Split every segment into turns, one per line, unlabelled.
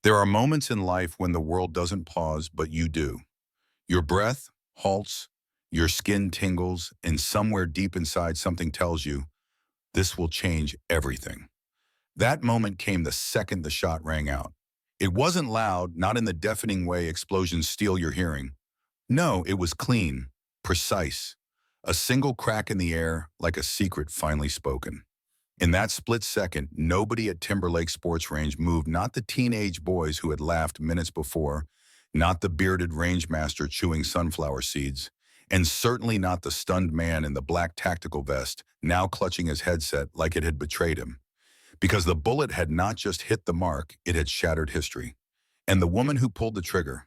There are moments in life when the world doesn't pause, but you do. Your breath halts, your skin tingles, and somewhere deep inside something tells you, this will change everything. That moment came the second the shot rang out. It wasn't loud, not in the deafening way explosions steal your hearing. No, it was clean, precise. A single crack in the air, like a secret finally spoken. In that split second, nobody at Timberlake Sports Range moved, not the teenage boys who had laughed minutes before, not the bearded rangemaster chewing sunflower seeds, and certainly not the stunned man in the black tactical vest, now clutching his headset like it had betrayed him. Because the bullet had not just hit the mark, it had shattered history. And the woman who pulled the trigger,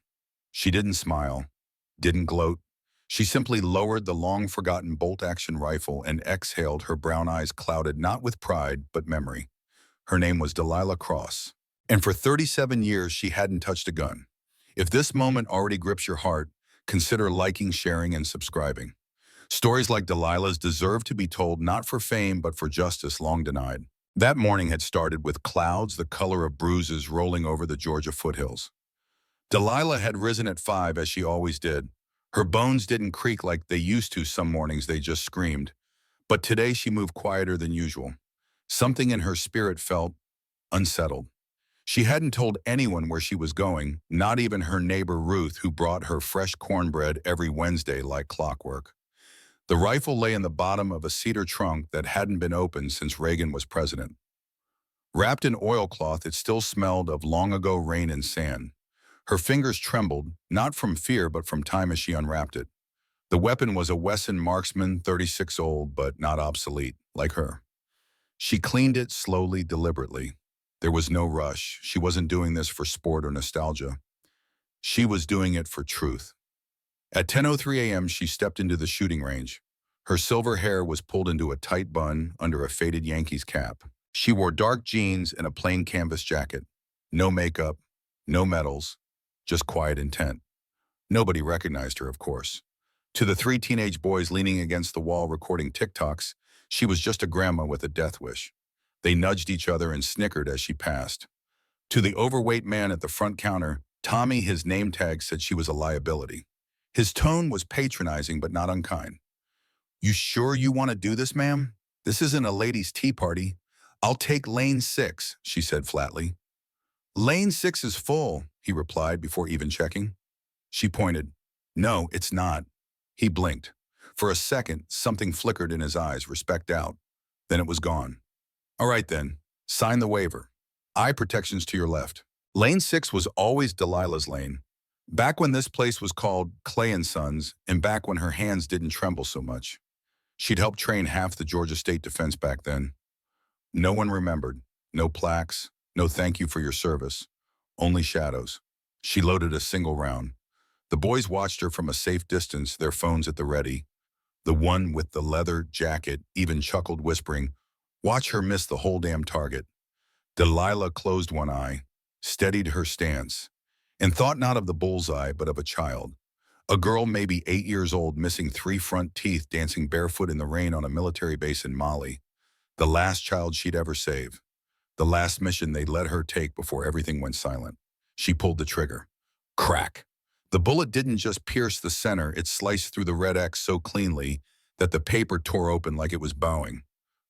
she didn't smile, didn't gloat. She simply lowered the long-forgotten bolt-action rifle and exhaled, her brown eyes clouded not with pride, but memory. Her name was Delilah Cross. And for 37 years, she hadn't touched a gun. If this moment already grips your heart, consider liking, sharing, and subscribing. Stories like Delilah's deserve to be told, not for fame, but for justice long denied. That morning had started with clouds the color of bruises rolling over the Georgia foothills. Delilah had risen at 5 as she always did. Her bones didn't creak like they used to some mornings, they just screamed. But today she moved quieter than usual. Something in her spirit felt unsettled. She hadn't told anyone where she was going, not even her neighbor Ruth, who brought her fresh cornbread every Wednesday like clockwork. The rifle lay in the bottom of a cedar trunk that hadn't been opened since Reagan was president. Wrapped in oilcloth, it still smelled of long-ago rain and sand. Her fingers trembled, not from fear but from time as she unwrapped it. The weapon was a Wesson Marksman, 36 old, but not obsolete, like her. She cleaned it slowly, deliberately. There was no rush. She wasn't doing this for sport or nostalgia. She was doing it for truth. At 10:03 a.m., she stepped into the shooting range. Her silver hair was pulled into a tight bun under a faded Yankees cap. She wore dark jeans and a plain canvas jacket. No makeup, no medals, just quiet intent. Nobody recognized her, of course. To the 3 teenage boys leaning against the wall recording TikToks, she was just a grandma with a death wish. They nudged each other and snickered as she passed. To the overweight man at the front counter, Tommy, his name tag said she was a liability. His tone was patronizing but not unkind. "You sure you want to do this, ma'am? This isn't a ladies' tea party. I'll take lane 6, she said flatly. "Lane 6 is full," he replied before even checking. She pointed. "No, it's not." He blinked. For a second, something flickered in his eyes, respect out. Then it was gone. "All right then, sign the waiver. Eye protections to your left." Lane 6 was always Delilah's lane. Back when this place was called Clay & Sons, and back when her hands didn't tremble so much. She'd helped train half the Georgia State defense back then. No one remembered. No plaques. No thank you for your service. Only shadows. She loaded a single round. The boys watched her from a safe distance, their phones at the ready. The one with the leather jacket even chuckled, whispering, "Watch her miss the whole damn target." Delilah closed one eye, steadied her stance, and thought not of the bullseye but of a child. A girl maybe 8 years old, missing 3 front teeth, dancing barefoot in the rain on a military base in Mali. The last child she'd ever save. The last mission they'd let her take before everything went silent. She pulled the trigger. Crack. The bullet didn't just pierce the center, it sliced through the red X so cleanly that the paper tore open like it was bowing.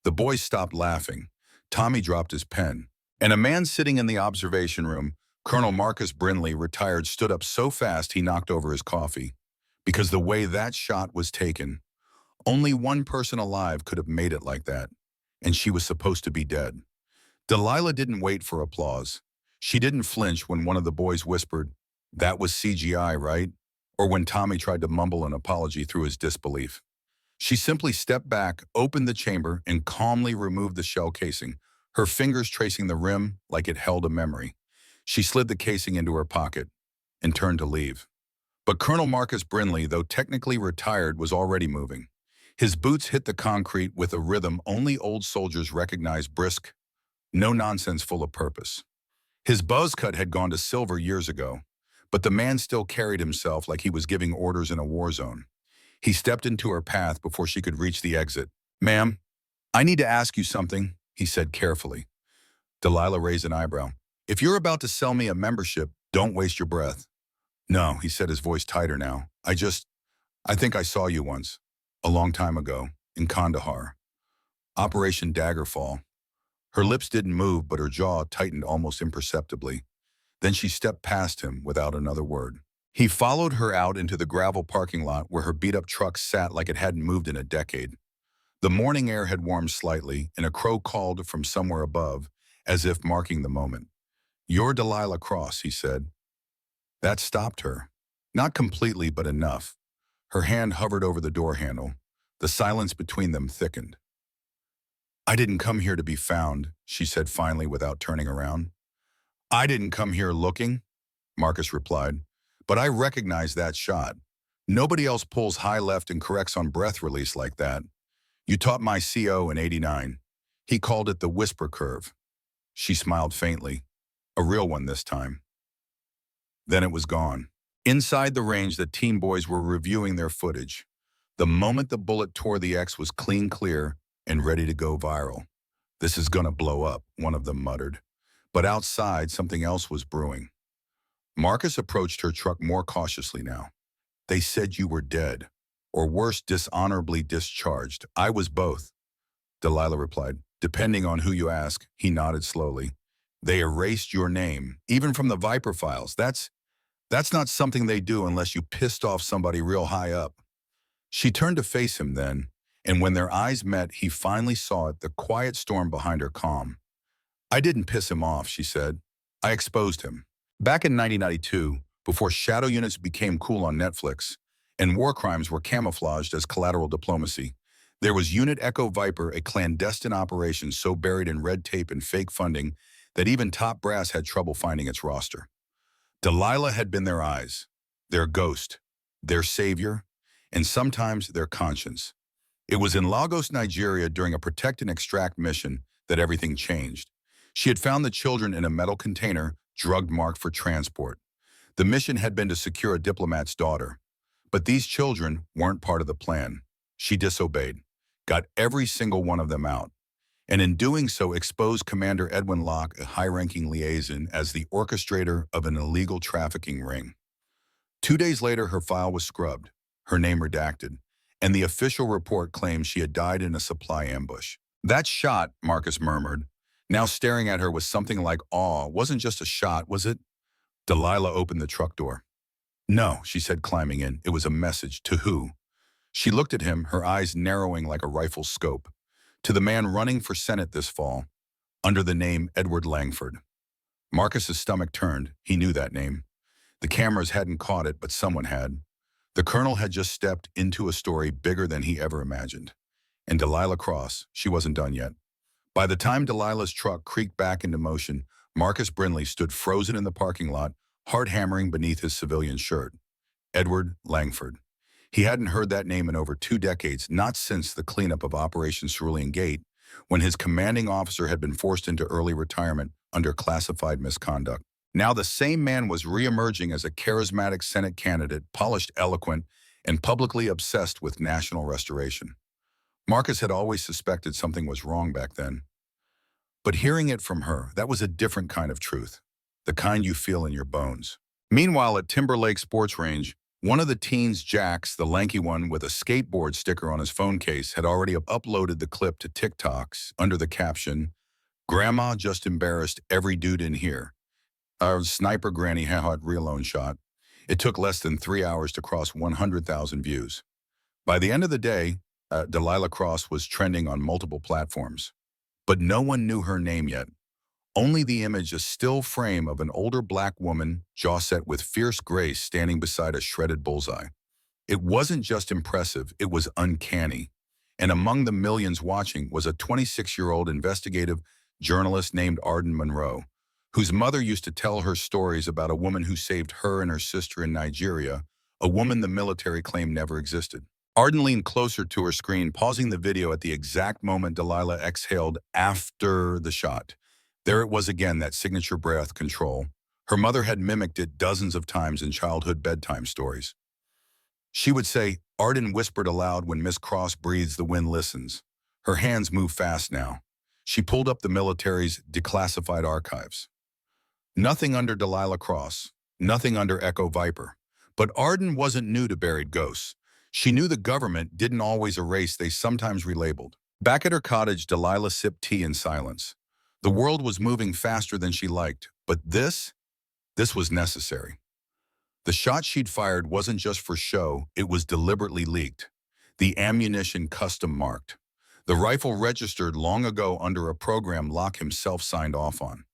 The boys stopped laughing. Tommy dropped his pen. And a man sitting in the observation room, Colonel Marcus Brindley, retired, stood up so fast he knocked over his coffee. Because the way that shot was taken, only one person alive could have made it like that. And she was supposed to be dead. Delilah didn't wait for applause. She didn't flinch when one of the boys whispered, "That was CGI, right?" Or when Tommy tried to mumble an apology through his disbelief. She simply stepped back, opened the chamber, and calmly removed the shell casing, her fingers tracing the rim like it held a memory. She slid the casing into her pocket and turned to leave. But Colonel Marcus Brindley, though technically retired, was already moving. His boots hit the concrete with a rhythm only old soldiers recognize, brisk, no nonsense, full of purpose. His buzz cut had gone to silver years ago, but the man still carried himself like he was giving orders in a war zone. He stepped into her path before she could reach the exit. "Ma'am, I need to ask you something," he said carefully. Delilah raised an eyebrow. If you're about to sell me a membership, don't waste your breath. No, he said, his voice tighter now. I think I saw you once, a long time ago, in Kandahar. Operation Daggerfall. Her lips didn't move, but her jaw tightened almost imperceptibly. Then she stepped past him without another word. He followed her out into the gravel parking lot where her beat-up truck sat like it hadn't moved in a decade. The morning air had warmed slightly, and a crow called from somewhere above, as if marking the moment. "You're Delilah Cross," he said. That stopped her. Not completely, but enough. Her hand hovered over the door handle. The silence between them thickened. "I didn't come here to be found," she said finally without turning around. "I didn't come here looking," Marcus replied. "But I recognize that shot. Nobody else pulls high left and corrects on breath release like that. You taught my CO in '89. He called it the whisper curve." She smiled faintly. A real one this time. Then it was gone. Inside the range, the teen boys were reviewing their footage. The moment the bullet tore the X was clean clear and ready to go viral. "This is gonna blow up," one of them muttered. But outside, something else was brewing. Marcus approached her truck more cautiously now. "They said you were dead, or worse, dishonorably discharged. I was both," Delilah replied. "Depending on who you ask," he nodded slowly. "They erased your name, even from the Viper files. That's not something they do unless you pissed off somebody real high up." She turned to face him then, and when their eyes met, he finally saw it, the quiet storm behind her calm. "I didn't piss him off," she said. "I exposed him." Back in 1992, before shadow units became cool on Netflix, and war crimes were camouflaged as collateral diplomacy, there was Unit Echo Viper, a clandestine operation so buried in red tape and fake funding that even top brass had trouble finding its roster. Delilah had been their eyes, their ghost, their savior, and sometimes their conscience. It was in Lagos, Nigeria, during a protect and extract mission that everything changed. She had found the children in a metal container, drugged marked for transport. The mission had been to secure a diplomat's daughter. But these children weren't part of the plan. She disobeyed, got every single one of them out, and in doing so exposed Commander Edwin Locke, a high-ranking liaison, as the orchestrator of an illegal trafficking ring. 2 days later, her file was scrubbed, her name redacted, and the official report claimed she had died in a supply ambush. "That shot," Marcus murmured, now staring at her with something like awe, "wasn't just a shot, was it?" Delilah opened the truck door. "No," she said, climbing in. "It was a message. To who?" She looked at him, her eyes narrowing like a rifle's scope. "To the man running for Senate this fall, under the name Edward Langford." Marcus's stomach turned. He knew that name. The cameras hadn't caught it, but someone had. The colonel had just stepped into a story bigger than he ever imagined. And Delilah Cross, she wasn't done yet. By the time Delilah's truck creaked back into motion, Marcus Brindley stood frozen in the parking lot, heart hammering beneath his civilian shirt. Edward Langford. He hadn't heard that name in over 2 decades, not since the cleanup of Operation Cerulean Gate, when his commanding officer had been forced into early retirement under classified misconduct. Now the same man was re-emerging as a charismatic Senate candidate, polished, eloquent, and publicly obsessed with national restoration. Marcus had always suspected something was wrong back then. But hearing it from her, that was a different kind of truth, the kind you feel in your bones. Meanwhile, at Timberlake Sports Range, one of the teens, Jax, the lanky one with a skateboard sticker on his phone case, had already uploaded the clip to TikToks under the caption, "Grandma just embarrassed every dude in here. Our sniper granny had real-own shot." It took less than 3 hours to cross 100,000 views. By the end of the day, Delilah Cross was trending on multiple platforms. But no one knew her name yet. Only the image, a still frame of an older black woman, jaw set with fierce grace, standing beside a shredded bullseye. It wasn't just impressive, it was uncanny. And among the millions watching was a 26-year-old investigative journalist named Arden Monroe, whose mother used to tell her stories about a woman who saved her and her sister in Nigeria, a woman the military claimed never existed. Arden leaned closer to her screen, pausing the video at the exact moment Delilah exhaled after the shot. There it was again, that signature breath control. Her mother had mimicked it dozens of times in childhood bedtime stories. She would say, "Arden whispered aloud, when Miss Cross breathes, the wind listens." Her hands moved fast now. She pulled up the military's declassified archives. Nothing under Delilah Cross, nothing under Echo Viper. But Arden wasn't new to buried ghosts. She knew the government didn't always erase, they sometimes relabeled. Back at her cottage, Delilah sipped tea in silence. The world was moving faster than she liked, but this was necessary. The shot she'd fired wasn't just for show, it was deliberately leaked. The ammunition custom marked. The rifle registered long ago under a program Locke himself signed off on.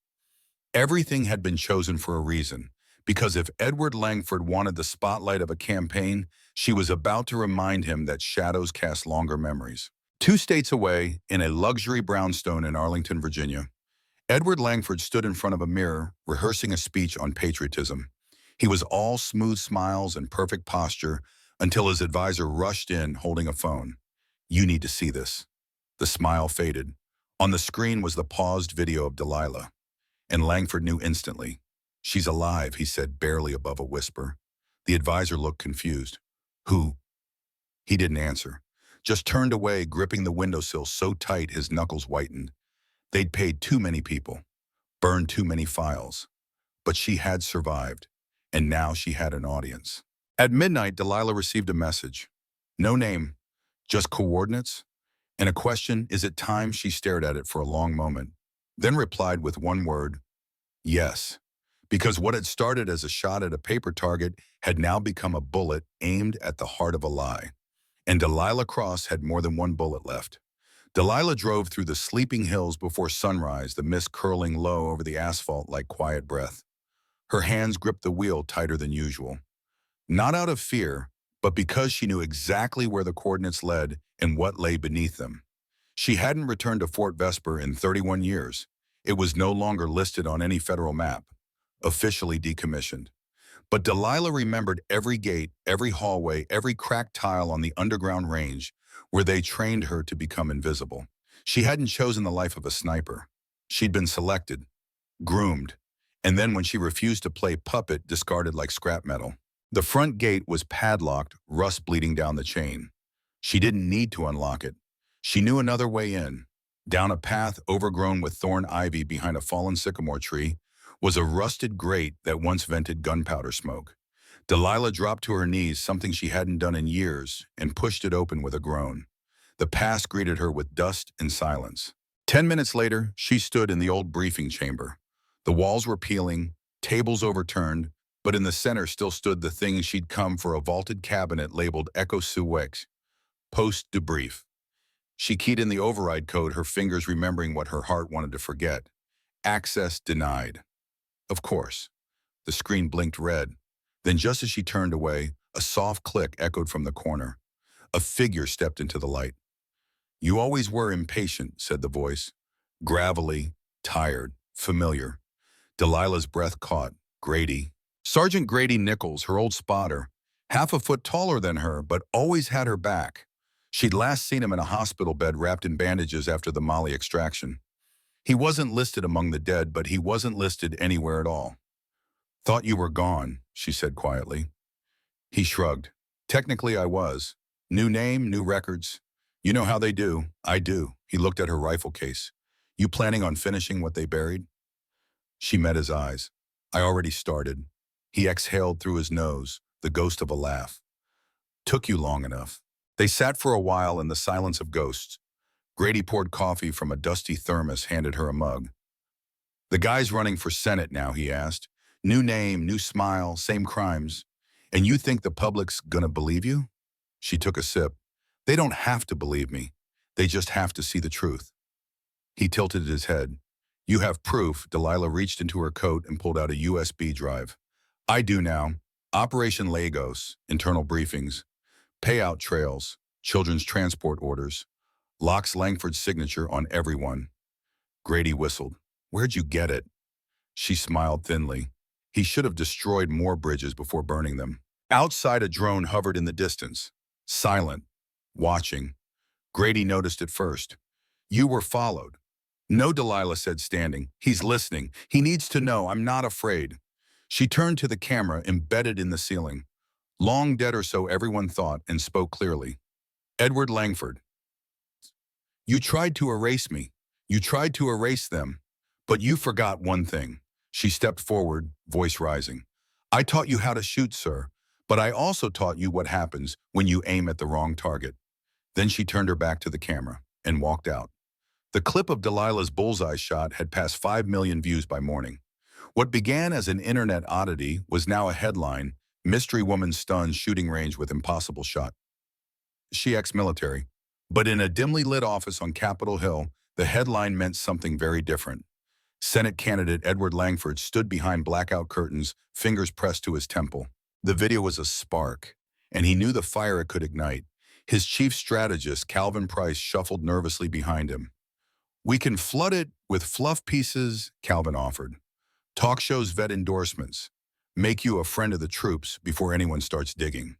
Everything had been chosen for a reason, because if Edward Langford wanted the spotlight of a campaign, she was about to remind him that shadows cast longer memories. 2 states away, in a luxury brownstone in Arlington, Virginia, Edward Langford stood in front of a mirror, rehearsing a speech on patriotism. He was all smooth smiles and perfect posture until his advisor rushed in holding a phone. "You need to see this." The smile faded. On the screen was the paused video of Delilah, and Langford knew instantly. "She's alive," he said, barely above a whisper. The advisor looked confused. "Who?" He didn't answer, just turned away, gripping the windowsill so tight his knuckles whitened. They'd paid too many people, burned too many files. But she had survived, and now she had an audience. At midnight, Delilah received a message. No name, just coordinates, and a question, "Is it time?" She stared at it for a long moment, then replied with one word, "Yes." Because what had started as a shot at a paper target had now become a bullet aimed at the heart of a lie. And Delilah Cross had more than one bullet left. Delilah drove through the sleeping hills before sunrise, the mist curling low over the asphalt like quiet breath. Her hands gripped the wheel tighter than usual. Not out of fear, but because she knew exactly where the coordinates led and what lay beneath them. She hadn't returned to Fort Vesper in 31 years. It was no longer listed on any federal map, officially decommissioned. But Delilah remembered every gate, every hallway, every cracked tile on the underground range where they trained her to become invisible. She hadn't chosen the life of a sniper. She'd been selected, groomed, and then when she refused to play puppet, discarded like scrap metal. The front gate was padlocked, rust bleeding down the chain. She didn't need to unlock it. She knew another way in. Down a path overgrown with thorn ivy behind a fallen sycamore tree was a rusted grate that once vented gunpowder smoke. Delilah dropped to her knees, something she hadn't done in years, and pushed it open with a groan. The past greeted her with dust and silence. 10 minutes later, she stood in the old briefing chamber. The walls were peeling, tables overturned, but in the center still stood the thing she'd come for, a vaulted cabinet labeled Echo Suwex, Post Debrief. She keyed in the override code, her fingers remembering what her heart wanted to forget. Access denied. Of course. The screen blinked red. Then just as she turned away, a soft click echoed from the corner. A figure stepped into the light. "You always were impatient," said the voice. Gravelly, tired, familiar. Delilah's breath caught. Grady. Sergeant Grady Nichols, her old spotter. Half a foot taller than her, but always had her back. She'd last seen him in a hospital bed wrapped in bandages after the Molly extraction. He wasn't listed among the dead, but he wasn't listed anywhere at all. "Thought you were gone," she said quietly. He shrugged. "Technically I was. New name, new records. You know how they do." "I do." He looked at her rifle case. "You planning on finishing what they buried?" She met his eyes. "I already started." He exhaled through his nose, the ghost of a laugh. "Took you long enough." They sat for a while in the silence of ghosts. Grady poured coffee from a dusty thermos, handed her a mug. "The guy's running for Senate now," he asked. "New name, new smile, same crimes. And you think the public's gonna believe you?" She took a sip. "They don't have to believe me. They just have to see the truth." He tilted his head. "You have proof." Delilah reached into her coat and pulled out a USB drive. "I do now. Operation Lagos, internal briefings, payout trails, children's transport orders, Locke's Langford's signature on everyone." Grady whistled. "Where'd you get it?" She smiled thinly. He should have destroyed more bridges before burning them. Outside, a drone hovered in the distance, silent, watching. Grady noticed it first. "You were followed." "No," Delilah said, standing. "He's listening. He needs to know. I'm not afraid." She turned to the camera embedded in the ceiling. Long dead or so, everyone thought, and spoke clearly. "Edward Langford. You tried to erase me. You tried to erase them. But you forgot one thing." She stepped forward, voice rising. I taught you how to shoot, sir, but I also taught you what happens when you aim at the wrong target. Then she turned her back to the camera and walked out. The clip of Delilah's bullseye shot had passed 5 million views by morning. What began as an internet oddity was now a headline: Mystery Woman Stuns Shooting Range with Impossible Shot. She ex-military. But in a dimly lit office on Capitol Hill, the headline meant something very different. Senate candidate Edward Langford stood behind blackout curtains, fingers pressed to his temple. The video was a spark, and he knew the fire it could ignite. His chief strategist, Calvin Price, shuffled nervously behind him. We can flood it with fluff pieces, Calvin offered. Talk shows vet endorsements. Make you a friend of the troops before anyone starts digging.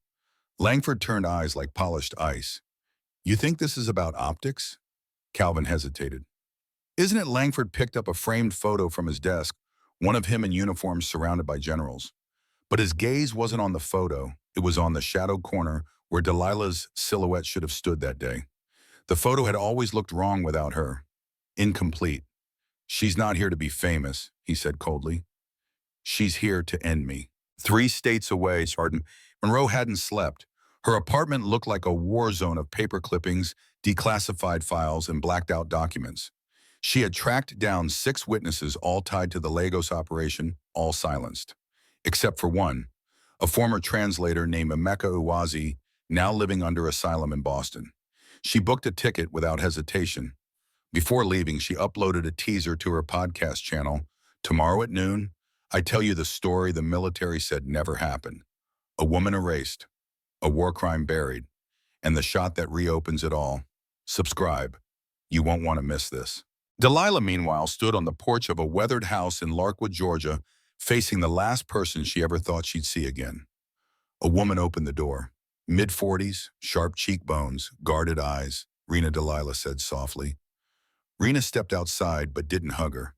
Langford turned eyes like polished ice. You think this is about optics? Calvin hesitated. Isn't it? Langford picked up a framed photo from his desk, one of him in uniform surrounded by generals. But his gaze wasn't on the photo. It was on the shadowed corner where Delilah's silhouette should have stood that day. The photo had always looked wrong without her. Incomplete. She's not here to be famous, he said coldly. She's here to end me. 3 states away, Sergeant Monroe hadn't slept. Her apartment looked like a war zone of paper clippings, declassified files, and blacked-out documents. She had tracked down 6 witnesses, all tied to the Lagos operation, all silenced. Except for one, a former translator named Emeka Uwazi, now living under asylum in Boston. She booked a ticket without hesitation. Before leaving, she uploaded a teaser to her podcast channel. Tomorrow at noon, I tell you the story the military said never happened. A woman erased, a war crime buried, and the shot that reopens it all. Subscribe. You won't want to miss this. Delilah, meanwhile, stood on the porch of a weathered house in Larkwood, Georgia, facing the last person she ever thought she'd see again. A woman opened the door. Mid-40s, sharp cheekbones, guarded eyes, Rena Delilah said softly. Rena stepped outside but didn't hug her.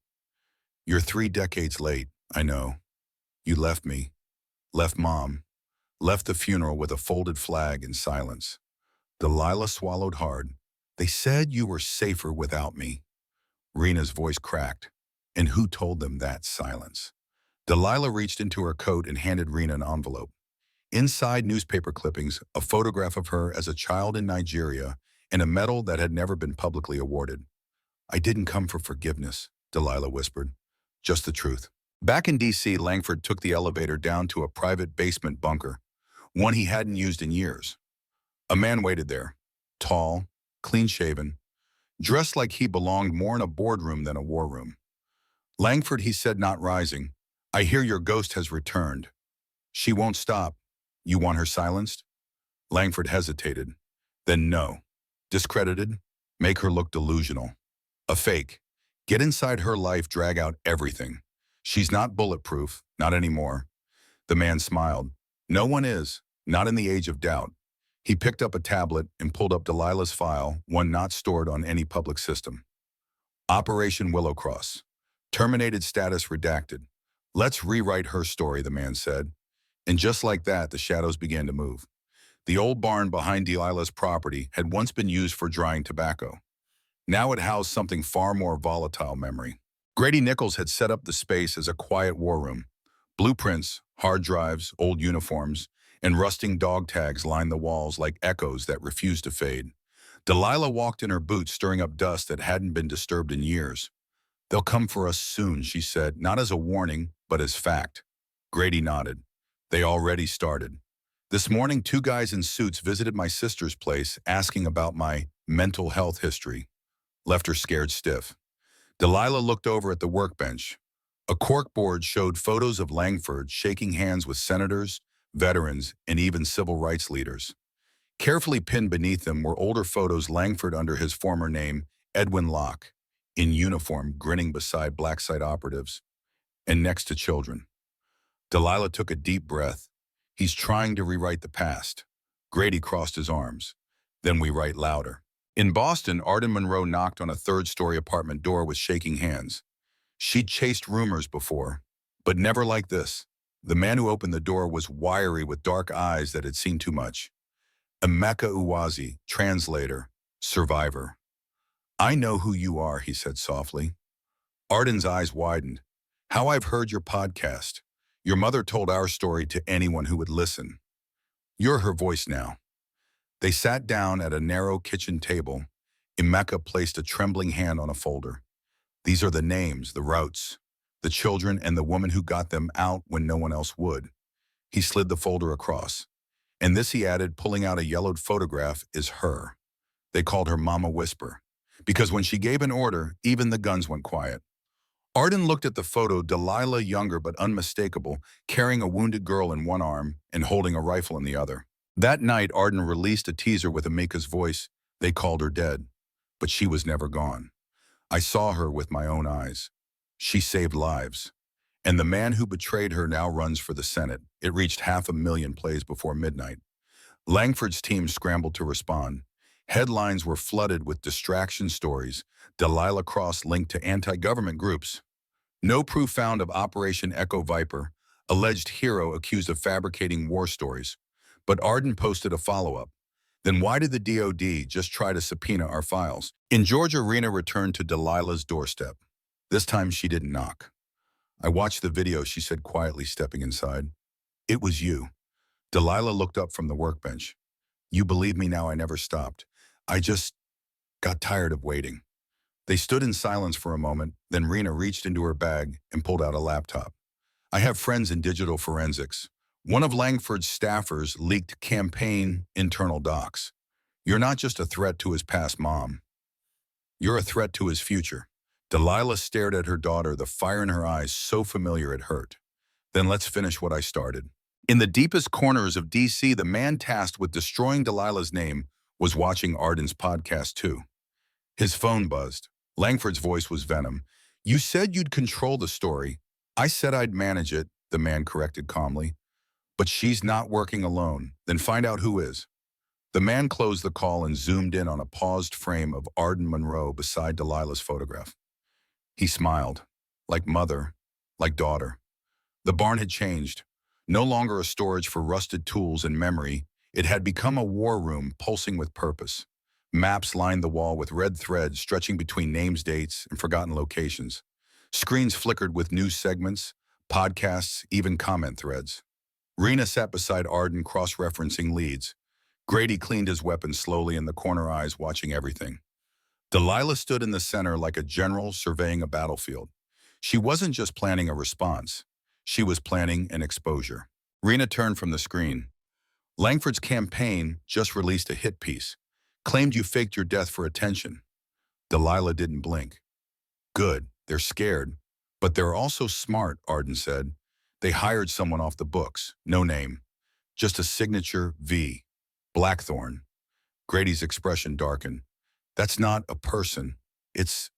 You're 3 decades late, I know. You left me, left Mom, left the funeral with a folded flag in silence. Delilah swallowed hard. They said you were safer without me. Rena's voice cracked. And who told them that? Silence. Delilah reached into her coat and handed Rena an envelope. Inside, newspaper clippings, a photograph of her as a child in Nigeria, and a medal that had never been publicly awarded. I didn't come for forgiveness, Delilah whispered. Just the truth. Back in D.C., Langford took the elevator down to a private basement bunker, one he hadn't used in years. A man waited there, tall, clean-shaven, dressed like he belonged more in a boardroom than a war room. Langford, he said, not rising, I hear your ghost has returned. She won't stop. You want her silenced? Langford hesitated. Then no. Discredited? Make her look delusional. A fake. Get inside her life, drag out everything. She's not bulletproof, not anymore. The man smiled. No one is, not in the age of doubt. He picked up a tablet and pulled up Delilah's file, one not stored on any public system. Operation Willowcross. Terminated status redacted. Let's rewrite her story, the man said. And just like that, the shadows began to move. The old barn behind Delilah's property had once been used for drying tobacco. Now it housed something far more volatile: memory. Grady Nichols had set up the space as a quiet war room. Blueprints, hard drives, old uniforms, and rusting dog tags lined the walls like echoes that refused to fade. Delilah walked in her boots, stirring up dust that hadn't been disturbed in years. They'll come for us soon, she said, not as a warning, but as fact. Grady nodded. They already started. This morning, 2 guys in suits visited my sister's place, asking about my mental health history. Left her scared stiff. Delilah looked over at the workbench. A corkboard showed photos of Langford shaking hands with senators, veterans, and even civil rights leaders. Carefully pinned beneath them were older photos: Langford under his former name, Edwin Locke, in uniform, grinning beside black site operatives, and next to children. Delilah took a deep breath. He's trying to rewrite the past. Grady crossed his arms. Then we write louder. In Boston, Arden Monroe knocked on a 3rd-story apartment door with shaking hands. She'd chased rumors before, but never like this. The man who opened the door was wiry with dark eyes that had seen too much. Emeka Uwazi, translator, survivor. I know who you are, he said softly. Arden's eyes widened. How I've heard your podcast. Your mother told our story to anyone who would listen. You're her voice now. They sat down at a narrow kitchen table. Emeka placed a trembling hand on a folder. These are the names, the routes, the children, and the woman who got them out when no one else would. He slid the folder across. And this, he added, pulling out a yellowed photograph, is her. They called her Mama Whisper, because when she gave an order, even the guns went quiet. Arden looked at the photo, Delilah younger but unmistakable, carrying a wounded girl in one arm and holding a rifle in the other. That night, Arden released a teaser with Emeka's voice. They called her dead, but she was never gone. I saw her with my own eyes. She saved lives. And the man who betrayed her now runs for the Senate. It reached 500,000 plays before midnight. Langford's team scrambled to respond. Headlines were flooded with distraction stories. Delilah Cross linked to anti-government groups. No proof found of Operation Echo Viper. Alleged hero accused of fabricating war stories. But Arden posted a follow-up. Then why did the DOD just try to subpoena our files? In Georgia, Rena returned to Delilah's doorstep. This time she didn't knock. I watched the video, she said quietly, stepping inside. It was you. Delilah looked up from the workbench. You believe me now, I never stopped. I just got tired of waiting. They stood in silence for a moment, then Rena reached into her bag and pulled out a laptop. I have friends in digital forensics. One of Langford's staffers leaked campaign internal docs. You're not just a threat to his past mom. You're a threat to his future. Delilah stared at her daughter, the fire in her eyes so familiar it hurt. Then let's finish what I started. In the deepest corners of D.C., the man tasked with destroying Delilah's name was watching Arden's podcast too. His phone buzzed. Langford's voice was venom. You said you'd control the story. I said I'd manage it, the man corrected calmly. But she's not working alone. Then find out who is. The man closed the call and zoomed in on a paused frame of Arden Monroe beside Delilah's photograph. He smiled, like mother, like daughter. The barn had changed. No longer a storage for rusted tools and memory, it had become a war room pulsing with purpose. Maps lined the wall with red threads stretching between names, dates, and forgotten locations. Screens flickered with news segments, podcasts, even comment threads. Rena sat beside Arden, cross-referencing leads. Grady cleaned his weapon slowly in the corner eyes, watching everything. Delilah stood in the center like a general surveying a battlefield. She wasn't just planning a response. She was planning an exposure. Rena turned from the screen. Langford's campaign just released a hit piece. Claimed you faked your death for attention. Delilah didn't blink. Good, they're scared. But they're also smart, Arden said. They hired someone off the books, no name. Just a signature V. Blackthorn. Grady's expression darkened. That's not a person. It's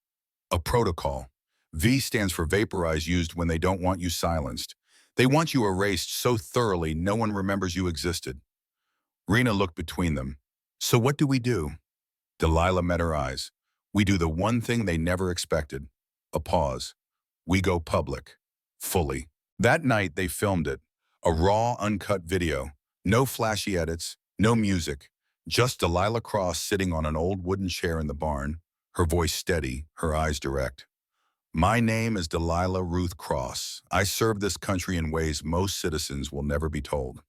a protocol. V stands for vaporize, used when they don't want you silenced. They want you erased so thoroughly no one remembers you existed. Rena looked between them. So what do we do? Delilah met her eyes. We do the one thing they never expected. A pause. We go public. Fully. That night they filmed it. A raw, uncut video. No flashy edits. No music. Just Delilah Cross sitting on an old wooden chair in the barn. Her voice steady, her eyes direct. My name is Delilah Ruth Cross. I serve this country in ways most citizens will never be told.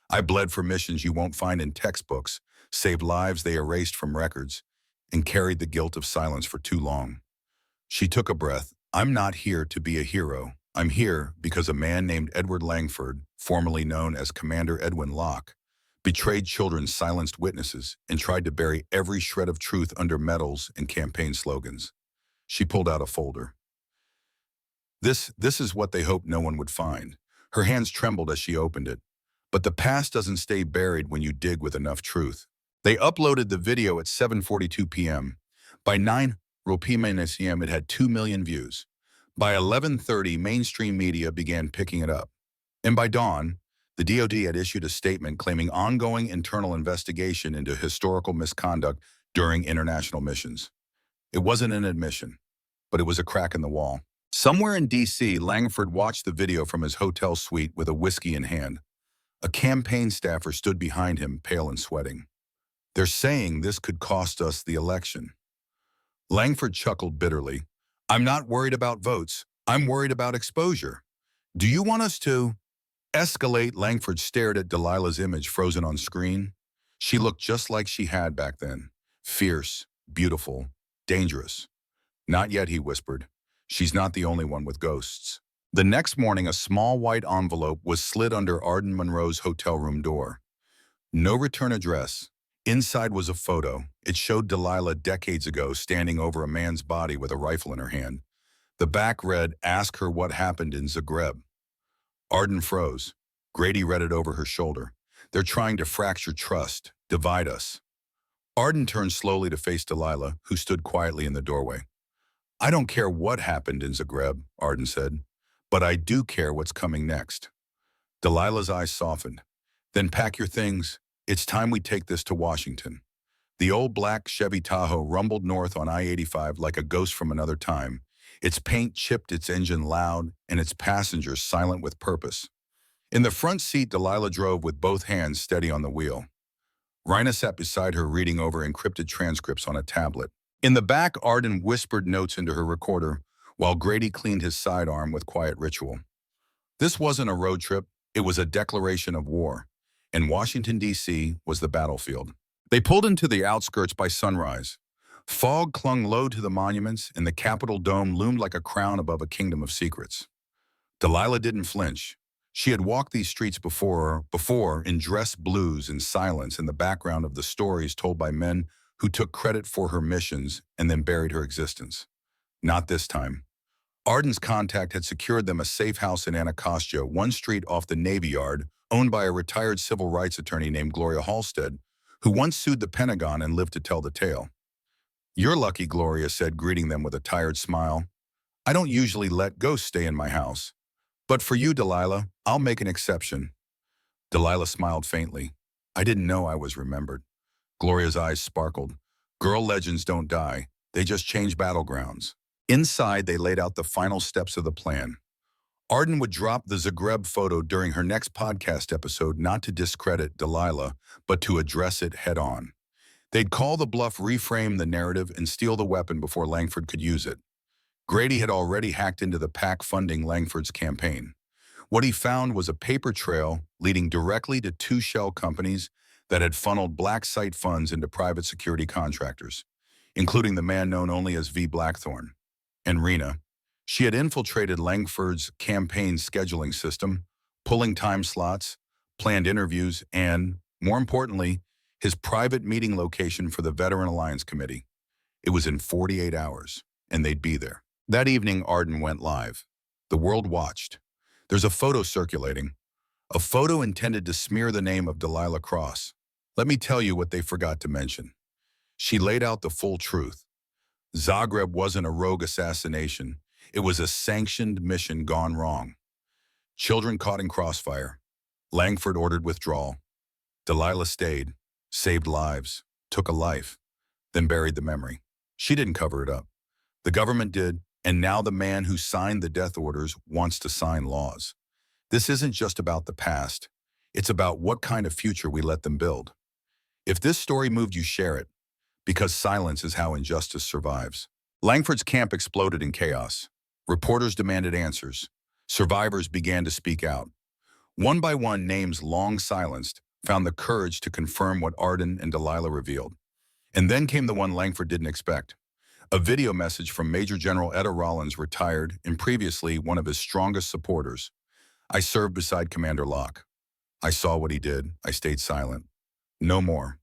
I bled for missions you won't find in textbooks, saved lives they erased from records, and carried the guilt of silence for too long. She took a breath. I'm not here to be a hero. I'm here because a man named Edward Langford, formerly known as Commander Edwin Locke, betrayed children, silenced witnesses, and tried to bury every shred of truth under medals and campaign slogans. She pulled out a folder. This is what they hoped no one would find. Her hands trembled as she opened it. But the past doesn't stay buried when you dig with enough truth. They uploaded the video at 7:42 p.m. By 9 p.m. it had 2 million views. By 11:30, mainstream media began picking it up. And by dawn, the DOD had issued a statement claiming ongoing internal investigation into historical misconduct during international missions. It wasn't an admission, but it was a crack in the wall. Somewhere in D.C., Langford watched the video from his hotel suite with a whiskey in hand. A campaign staffer stood behind him, pale and sweating. They're saying this could cost us the election. Langford chuckled bitterly. I'm not worried about votes. I'm worried about exposure. Do you want us to escalate? Langford stared at Delilah's image frozen on screen. She looked just like she had back then. Fierce, beautiful, dangerous. Not yet, he whispered. She's not the only one with ghosts. The next morning, a small white envelope was slid under Arden Monroe's hotel room door. No return address. Inside was a photo. It showed Delilah decades ago standing over a man's body with a rifle in her hand. The back read, "Ask her what happened in Zagreb." Arden froze. Grady read it over her shoulder. "They're trying to fracture trust, divide us." Arden turned slowly to face Delilah, who stood quietly in the doorway. "I don't care what happened in Zagreb," Arden said, "but I do care what's coming next." Delilah's eyes softened. "Then pack your things. It's time we take this to Washington." The old black Chevy Tahoe rumbled north on I-85 like a ghost from another time. Its paint chipped, its engine loud, and its passengers silent with purpose. In the front seat, Delilah drove with both hands steady on the wheel. Rhina sat beside her, reading over encrypted transcripts on a tablet. In the back, Arden whispered notes into her recorder, while Grady cleaned his sidearm with quiet ritual. This wasn't a road trip, it was a declaration of war, and Washington, D.C. was the battlefield. They pulled into the outskirts by sunrise. Fog clung low to the monuments, and the Capitol dome loomed like a crown above a kingdom of secrets. Delilah didn't flinch. She had walked these streets before in dress blues and silence in the background of the stories told by men who took credit for her missions and then buried her existence. Not this time. Arden's contact had secured them a safe house in Anacostia, one street off the Navy Yard, owned by a retired civil rights attorney named Gloria Halstead, who once sued the Pentagon and lived to tell the tale. "You're lucky," Gloria said, greeting them with a tired smile. "I don't usually let ghosts stay in my house. But for you, Delilah, I'll make an exception." Delilah smiled faintly. "I didn't know I was remembered." Gloria's eyes sparkled. "Girl legends don't die. They just change battlegrounds." Inside, they laid out the final steps of the plan. Arden would drop the Zagreb photo during her next podcast episode, not to discredit Delilah, but to address it head-on. They'd call the bluff, reframe the narrative, and steal the weapon before Langford could use it. Grady had already hacked into the PAC funding Langford's campaign. What he found was a paper trail leading directly to two shell companies that had funneled black site funds into private security contractors, including the man known only as V. Blackthorne. And Rena. She had infiltrated Langford's campaign scheduling system, pulling time slots, planned interviews, and, more importantly, his private meeting location for the Veteran Alliance Committee. It was in 48 hours, and they'd be there. That evening, Arden went live. The world watched. There's a photo circulating, a photo intended to smear the name of Delilah Cross. Let me tell you what they forgot to mention. She laid out the full truth. Zagreb wasn't a rogue assassination. It was a sanctioned mission gone wrong. Children caught in crossfire. Langford ordered withdrawal. Delilah stayed, saved lives, took a life, then buried the memory. She didn't cover it up. The government did, and now the man who signed the death orders wants to sign laws. This isn't just about the past. It's about what kind of future we let them build. If this story moved you, share it, because silence is how injustice survives. Langford's camp exploded in chaos. Reporters demanded answers. Survivors began to speak out. One by one, names long silenced found the courage to confirm what Arden and Delilah revealed. And then came the one Langford didn't expect. A video message from Major General Etta Rollins, retired and previously one of his strongest supporters. "I served beside Commander Locke. I saw what he did. I stayed silent. No more.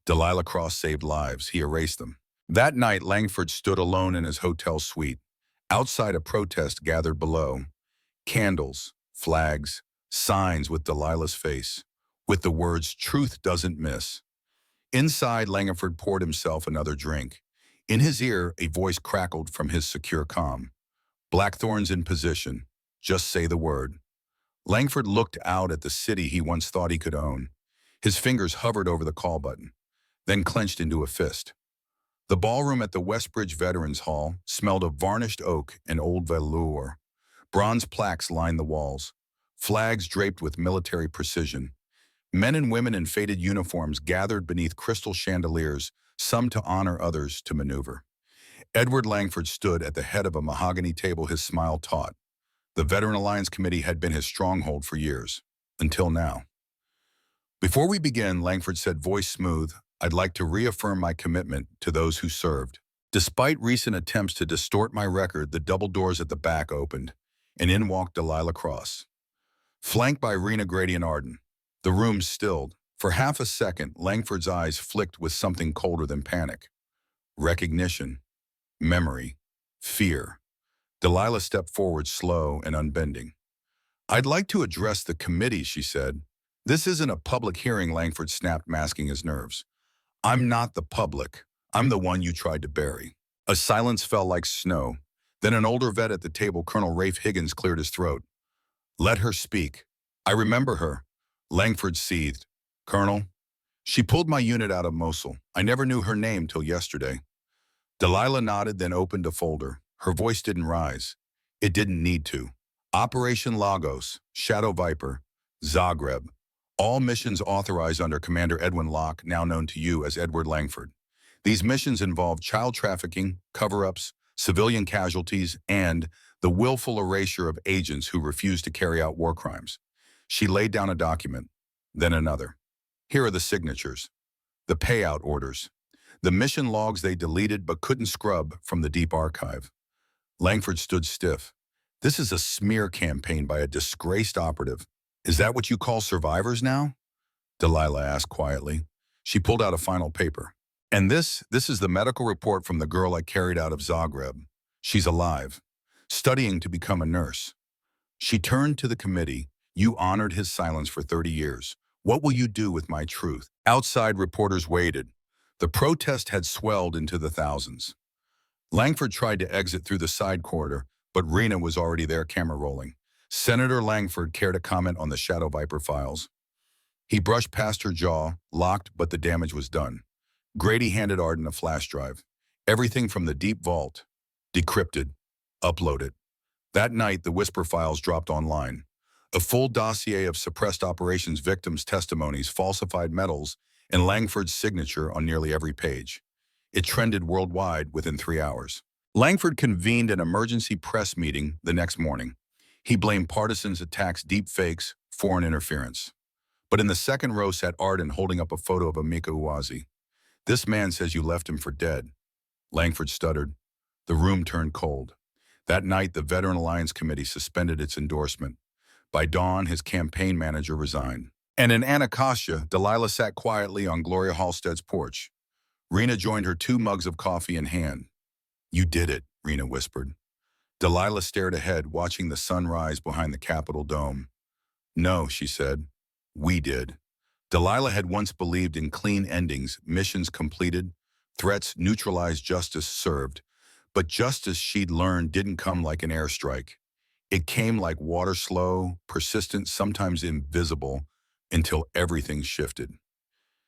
Delilah Cross saved lives. He erased them." That night, Langford stood alone in his hotel suite. Outside, a protest gathered below. Candles, flags, signs with Delilah's face, with the words, "Truth doesn't miss." Inside, Langford poured himself another drink. In his ear, a voice crackled from his secure comm. "Blackthorne's in position. Just say the word." Langford looked out at the city he once thought he could own. His fingers hovered over the call button, then clenched into a fist. The ballroom at the Westbridge Veterans Hall smelled of varnished oak and old velour. Bronze plaques lined the walls, flags draped with military precision. Men and women in faded uniforms gathered beneath crystal chandeliers, some to honor, others to maneuver. Edward Langford stood at the head of a mahogany table, his smile taut. The Veteran Alliance Committee had been his stronghold for years, until now. Before we begin, Langford said, voice smooth, I'd like to reaffirm my commitment to those who served. Despite recent attempts to distort my record, the double doors at the back opened, and in walked Delilah Cross, flanked by Rena Grady and Arden. The room stilled. For half a second, Langford's eyes flicked with something colder than panic. Recognition, memory, fear. Delilah stepped forward, slow and unbending. I'd like to address the committee, she said. This isn't a public hearing, Langford snapped, masking his nerves. I'm not the public. I'm the one you tried to bury. A silence fell like snow. Then an older vet at the table, Colonel Rafe Higgins, cleared his throat. Let her speak. I remember her. Langford seethed. Colonel, she pulled my unit out of Mosul. I never knew her name till yesterday. Delilah nodded, then opened a folder. Her voice didn't rise. It didn't need to. Operation Lagos, Shadow Viper, Zagreb. All missions authorized under Commander Edwin Locke, now known to you as Edward Langford. These missions involve child trafficking, cover-ups, civilian casualties, and the willful erasure of agents who refuse to carry out war crimes. She laid down a document, then another. Here are the signatures, the payout orders, the mission logs they deleted but couldn't scrub from the deep archive. Langford stood stiff. This is a smear campaign by a disgraced operative. Is that what you call survivors now? Delilah asked quietly. She pulled out a final paper. And this is the medical report from the girl I carried out of Zagreb. She's alive, studying to become a nurse. She turned to the committee. You honored his silence for 30 years. What will you do with my truth? Outside, reporters waited. The protest had swelled into the thousands. Langford tried to exit through the side corridor, but Rena was already there, camera rolling. Senator Langford cared to comment on the Shadow Viper files. He brushed past her jaw, locked, but the damage was done. Grady handed Arden a flash drive. Everything from the deep vault. Decrypted. Uploaded. That night, the Whisper files dropped online. A full dossier of suppressed operations victims' testimonies, falsified medals, and Langford's signature on nearly every page. It trended worldwide within 3 hours. Langford convened an emergency press meeting the next morning. He blamed partisans' attacks, deep fakes, foreign interference. But in the second row sat Arden, holding up a photo of Amika Uwazi. This man says you left him for dead. Langford stuttered. The room turned cold. That night, the Veteran Alliance Committee suspended its endorsement. By dawn, his campaign manager resigned. And in Anacostia, Delilah sat quietly on Gloria Halstead's porch. Rena joined her, 2 mugs of coffee in hand. You did it, Rena whispered. Delilah stared ahead, watching the sun rise behind the Capitol dome. No, she said. We did. Delilah had once believed in clean endings, missions completed, threats neutralized, justice served. But justice, she'd learned, didn't come like an airstrike. It came like water, slow, persistent, sometimes invisible, until everything shifted.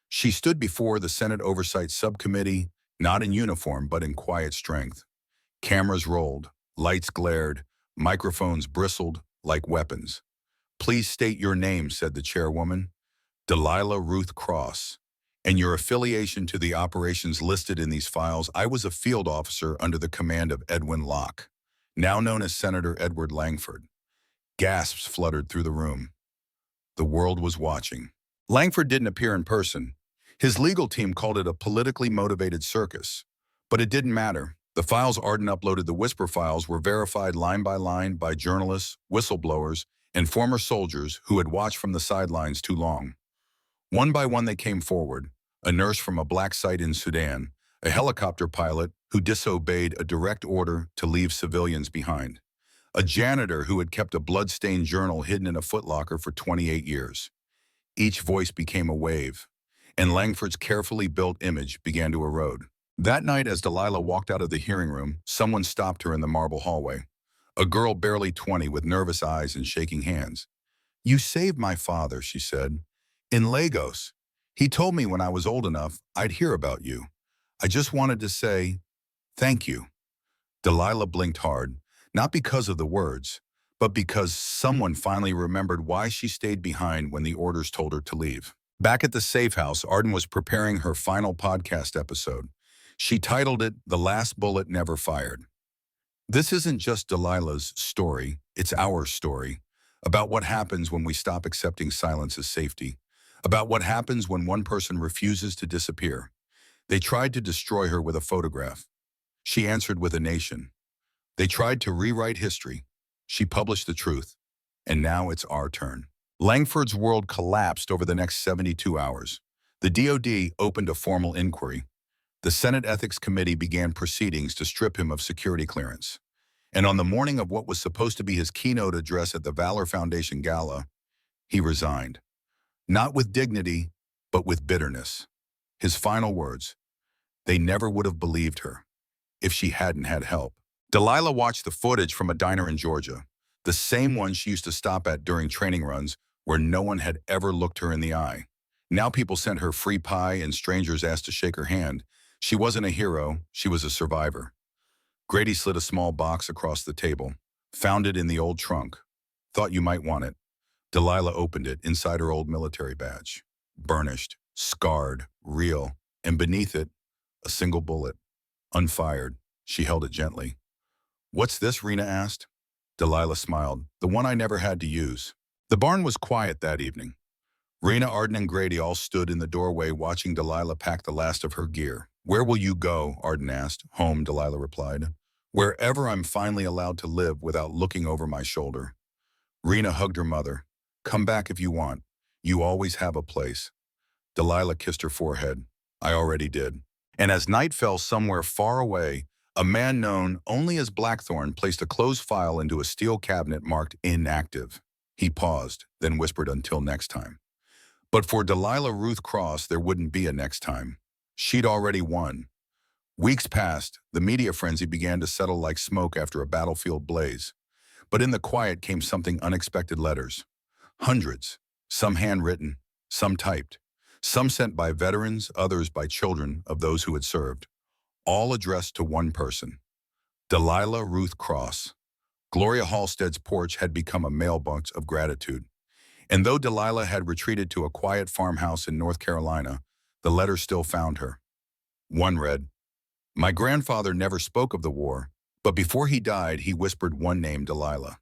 She stood before the Senate Oversight Subcommittee, not in uniform, but in quiet strength. Cameras rolled, lights glared, microphones bristled like weapons. Please state your name, said the chairwoman. Delilah Ruth Cross. And your affiliation to the operations listed in these files. I was a field officer under the command of Edwin Locke, now known as Senator Edward Langford. Gasps fluttered through the room. The world was watching. Langford didn't appear in person. His legal team called it a politically motivated circus. But it didn't matter. The files Arden uploaded, the Whisper files, were verified line by journalists, whistleblowers, and former soldiers who had watched from the sidelines too long. One by one they came forward, a nurse from a black site in Sudan, a helicopter pilot who disobeyed a direct order to leave civilians behind, a janitor who had kept a blood-stained journal hidden in a footlocker for 28 years. Each voice became a wave, and Langford's carefully built image began to erode. That night, as Delilah walked out of the hearing room, someone stopped her in the marble hallway. A girl barely 20 with nervous eyes and shaking hands. You saved my father, she said. In Lagos. He told me when I was old enough, I'd hear about you. I just wanted to say, thank you. Delilah blinked hard, not because of the words, but because someone finally remembered why she stayed behind when the orders told her to leave. Back at the safe house, Arden was preparing her final podcast episode. She titled it The Last Bullet Never Fired. This isn't just Delilah's story, it's our story. About what happens when we stop accepting silence as safety. About what happens when one person refuses to disappear. They tried to destroy her with a photograph. She answered with a nation. They tried to rewrite history. She published the truth. And now it's our turn. Langford's world collapsed over the next 72 hours. The DoD opened a formal inquiry. The Senate Ethics Committee began proceedings to strip him of security clearance. And on the morning of what was supposed to be his keynote address at the Valor Foundation Gala, he resigned. Not with dignity, but with bitterness. His final words, they never would have believed her if she hadn't had help. Delilah watched the footage from a diner in Georgia, the same one she used to stop at during training runs where no one had ever looked her in the eye. Now people sent her free pie and strangers asked to shake her hand. She wasn't a hero, she was a survivor. Grady slid a small box across the table. Found it in the old trunk. Thought you might want it. Delilah opened it inside her old military badge. Burnished, scarred, real, and beneath it, a single bullet. Unfired. She held it gently. What's this? Rena asked. Delilah smiled. The one I never had to use. The barn was quiet that evening. Rena, Arden, and Grady all stood in the doorway watching Delilah pack the last of her gear. Where will you go? Arden asked. Home, Delilah replied. Wherever I'm finally allowed to live without looking over my shoulder. Rena hugged her mother. Come back if you want. You always have a place. Delilah kissed her forehead. I already did. And as night fell somewhere far away, a man known only as Blackthorn placed a closed file into a steel cabinet marked inactive. He paused, then whispered until next time. But for Delilah Ruth Cross, there wouldn't be a next time. She'd already won. Weeks passed, the media frenzy began to settle like smoke after a battlefield blaze. But in the quiet came something unexpected: letters. Hundreds, some handwritten, some typed, some sent by veterans, others by children of those who had served, all addressed to one person, Delilah Ruth Cross. Gloria Halstead's porch had become a mailbox of gratitude. And though Delilah had retreated to a quiet farmhouse in North Carolina, the letters still found her. One read, my grandfather never spoke of the war, but before he died, he whispered one name, Delilah.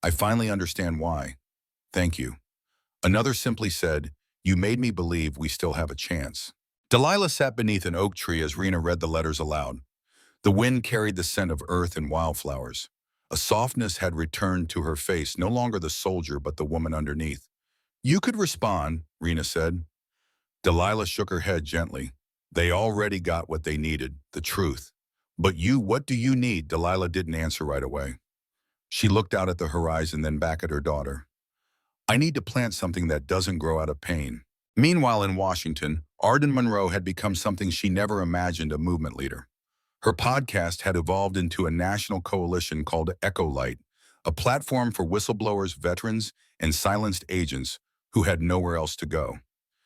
I finally understand why. Thank you. Another simply said, you made me believe we still have a chance. Delilah sat beneath an oak tree as Rena read the letters aloud. The wind carried the scent of earth and wildflowers. A softness had returned to her face, no longer the soldier, but the woman underneath. You could respond, Rena said. Delilah shook her head gently. They already got what they needed, the truth. But you, what do you need? Delilah didn't answer right away. She looked out at the horizon, then back at her daughter. I need to plant something that doesn't grow out of pain. Meanwhile, in Washington, Arden Monroe had become something she never imagined: a movement leader. Her podcast had evolved into a national coalition called Echo Light, a platform for whistleblowers, veterans, and silenced agents who had nowhere else to go.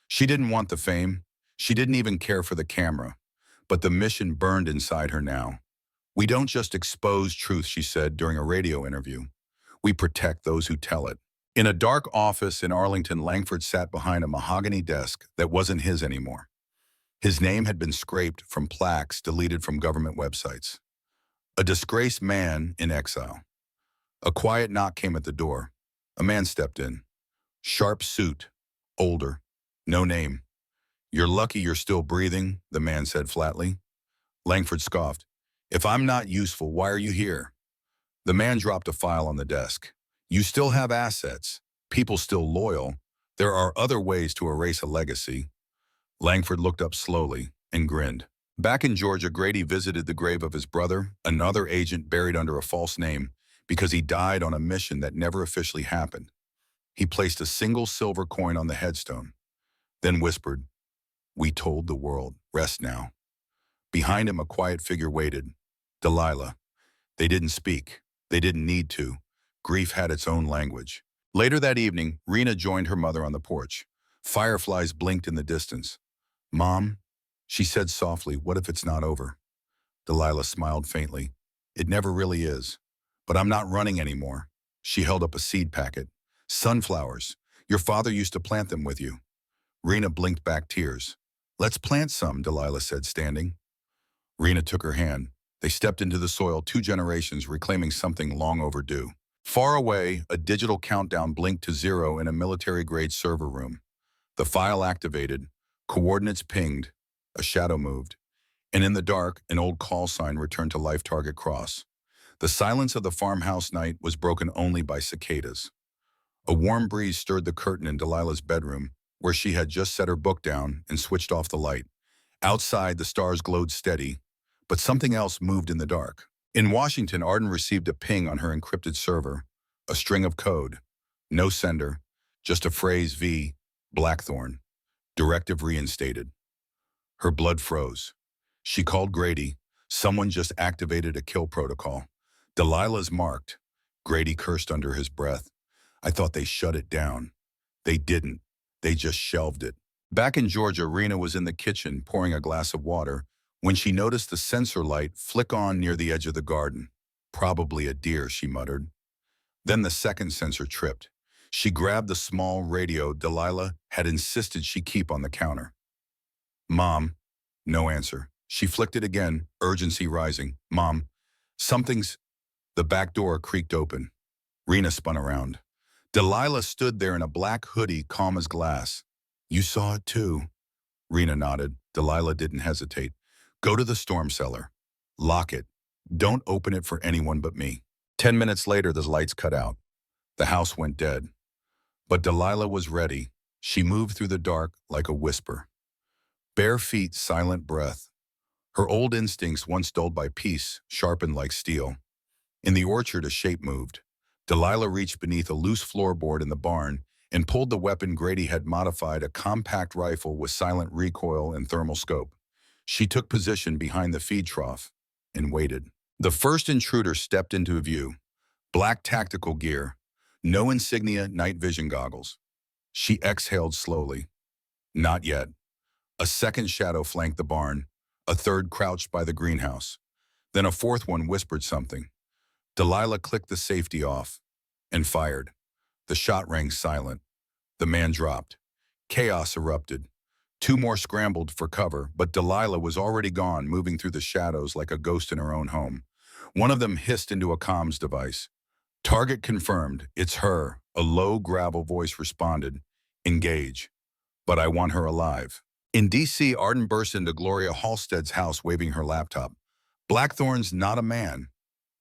She didn't want the fame. She didn't even care for the camera. But the mission burned inside her now. We don't just expose truth, she said during a radio interview. We protect those who tell it. In a dark office in Arlington, Langford sat behind a mahogany desk that wasn't his anymore. His name had been scraped from plaques deleted from government websites. A disgraced man in exile. A quiet knock came at the door. A man stepped in. Sharp suit. Older. No name. You're lucky you're still breathing, the man said flatly. Langford scoffed. If I'm not useful, why are you here? The man dropped a file on the desk. You still have assets. People still loyal. There are other ways to erase a legacy. Langford looked up slowly and grinned. Back in Georgia, Grady visited the grave of his brother, another agent buried under a false name, because he died on a mission that never officially happened. He placed a single silver coin on the headstone, then whispered, we told the world, rest now. Behind him, a quiet figure waited. Delilah. They didn't speak. They didn't need to. Grief had its own language. Later that evening, Rena joined her mother on the porch. Fireflies blinked in the distance. Mom, she said softly, what if it's not over? Delilah smiled faintly. It never really is. But I'm not running anymore. She held up a seed packet. Sunflowers. Your father used to plant them with you. Rena blinked back tears. Let's plant some, Delilah said, standing. Rena took her hand. They stepped into the soil 2 generations, reclaiming something long overdue. Far away, a digital countdown blinked to 0 in a military-grade server room. The file activated, coordinates pinged, a shadow moved, and in the dark, an old call sign returned to life target cross. The silence of the farmhouse night was broken only by cicadas. A warm breeze stirred the curtain in Delilah's bedroom, where she had just set her book down and switched off the light. Outside, the stars glowed steady, but something else moved in the dark. In Washington, Arden received a ping on her encrypted server, a string of code. No sender, just a phrase V, Blackthorn. Directive reinstated. Her blood froze. She called Grady. Someone just activated a kill protocol. Delilah's marked. Grady cursed under his breath. I thought they shut it down. They didn't. They just shelved it. Back in Georgia, Rena was in the kitchen pouring a glass of water when she noticed the sensor light flick on near the edge of the garden. Probably a deer, she muttered. Then the second sensor tripped. She grabbed the small radio Delilah had insisted she keep on the counter. Mom. No answer. She flicked it again, urgency rising. Mom. Something's... The back door creaked open. Rena spun around. Delilah stood there in a black hoodie, calm as glass. You saw it too. Rena nodded. Delilah didn't hesitate. Go to the storm cellar. Lock it. Don't open it for anyone but me. 10 minutes later, the lights cut out. The house went dead. But Delilah was ready. She moved through the dark like a whisper. Bare feet, silent breath. Her old instincts, once dulled by peace, sharpened like steel. In the orchard, a shape moved. Delilah reached beneath a loose floorboard in the barn and pulled the weapon Grady had modified, a compact rifle with silent recoil and thermal scope. She took position behind the feed trough and waited. The first intruder stepped into view. Black tactical gear, no insignia, night vision goggles. She exhaled slowly. Not yet. A second shadow flanked the barn. A third crouched by the greenhouse. Then a fourth one whispered something. Delilah clicked the safety off and fired. The shot rang silent. The man dropped. Chaos erupted. 2 more scrambled for cover, but Delilah was already gone, moving through the shadows like a ghost in her own home. One of them hissed into a comms device. Target confirmed. It's her. A low gravel voice responded. Engage. But I want her alive. In D.C., Arden burst into Gloria Halstead's house waving her laptop. Blackthorn's not a man.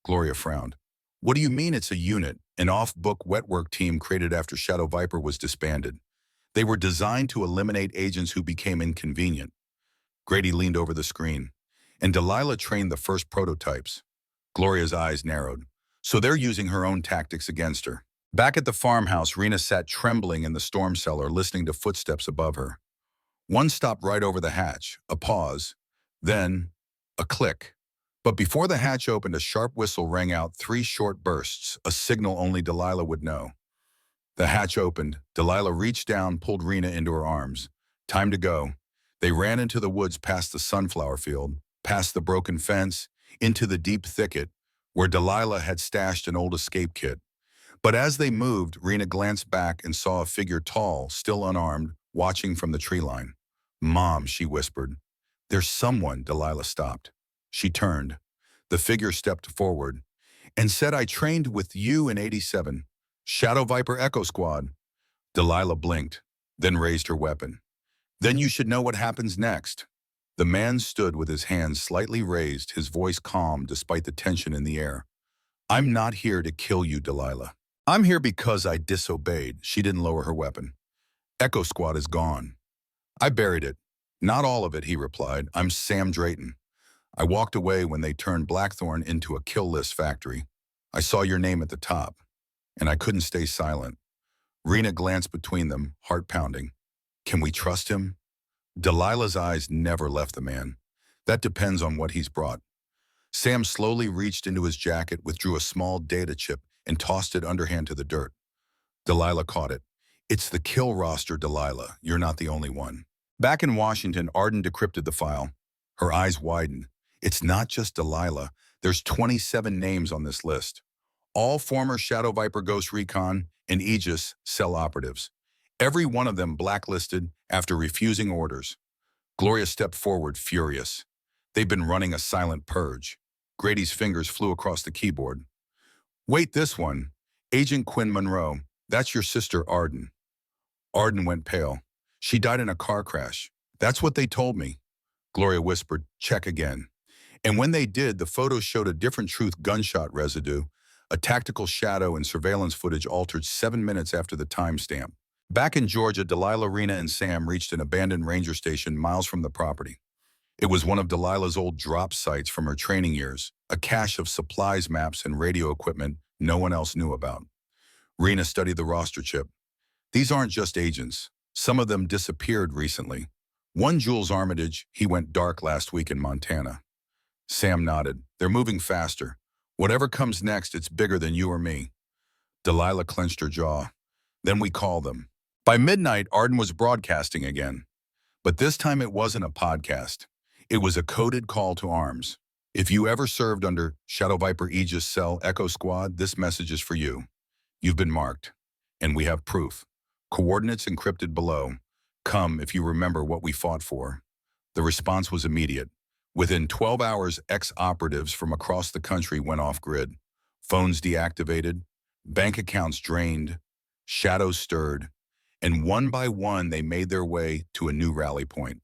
Gloria frowned. What do you mean it's a unit? An off-book wet work team created after Shadow Viper was disbanded. They were designed to eliminate agents who became inconvenient. Grady leaned over the screen, and Delilah trained the first prototypes. Gloria's eyes narrowed. So they're using her own tactics against her. Back at the farmhouse, Rena sat trembling in the storm cellar, listening to footsteps above her. One stopped right over the hatch, a pause, then a click. But before the hatch opened, a sharp whistle rang out, 3 short bursts, a signal only Delilah would know. The hatch opened. Delilah reached down, pulled Rena into her arms. Time to go. They ran into the woods past the sunflower field, past the broken fence, into the deep thicket, where Delilah had stashed an old escape kit. But as they moved, Rena glanced back and saw a figure tall, still unarmed, watching from the tree line. Mom, she whispered. There's someone, Delilah stopped. She turned. The figure stepped forward and said, I trained with you in '87. Shadow Viper Echo Squad. Delilah blinked, then raised her weapon. Then you should know what happens next. The man stood with his hands slightly raised, his voice calm despite the tension in the air. I'm not here to kill you, Delilah. I'm here because I disobeyed. She didn't lower her weapon. Echo Squad is gone. I buried it. Not all of it, he replied. I'm Sam Drayton. I walked away when they turned Blackthorn into a kill list factory. I saw your name at the top, and I couldn't stay silent. Rena glanced between them, heart pounding. Can we trust him? Delilah's eyes never left the man. That depends on what he's brought. Sam slowly reached into his jacket, withdrew a small data chip, and tossed it underhand to the dirt. Delilah caught it. It's the kill roster, Delilah. You're not the only one. Back in Washington, Arden decrypted the file. Her eyes widened. It's not just Delilah. There's 27 names on this list. All former Shadow Viper Ghost Recon and Aegis cell operatives. Every one of them blacklisted after refusing orders. Gloria stepped forward, furious. They've been running a silent purge. Grady's fingers flew across the keyboard. Wait, this one. Agent Quinn Monroe. That's your sister, Arden. Arden went pale. She died in a car crash. That's what they told me. Gloria whispered, check again. And when they did, the photos showed a different truth gunshot residue, a tactical shadow and surveillance footage altered 7 minutes after the timestamp. Back in Georgia, Delilah, Rena, and Sam reached an abandoned ranger station miles from the property. It was one of Delilah's old drop sites from her training years, a cache of supplies, maps, and radio equipment no one else knew about. Rena studied the roster chip. These aren't just agents. Some of them disappeared recently. One Jules Armitage, he went dark last week in Montana. Sam nodded. They're moving faster. Whatever comes next, it's bigger than you or me. Delilah clenched her jaw. Then we call them. By midnight, Arden was broadcasting again. But this time it wasn't a podcast. It was a coded call to arms. If you ever served under Shadow Viper Aegis Cell Echo Squad, this message is for you. You've been marked. And we have proof. Coordinates encrypted below. Come if you remember what we fought for. The response was immediate. Within 12 hours, ex-operatives from across the country went off-grid. Phones deactivated, bank accounts drained, shadows stirred, and one by one they made their way to a new rally point.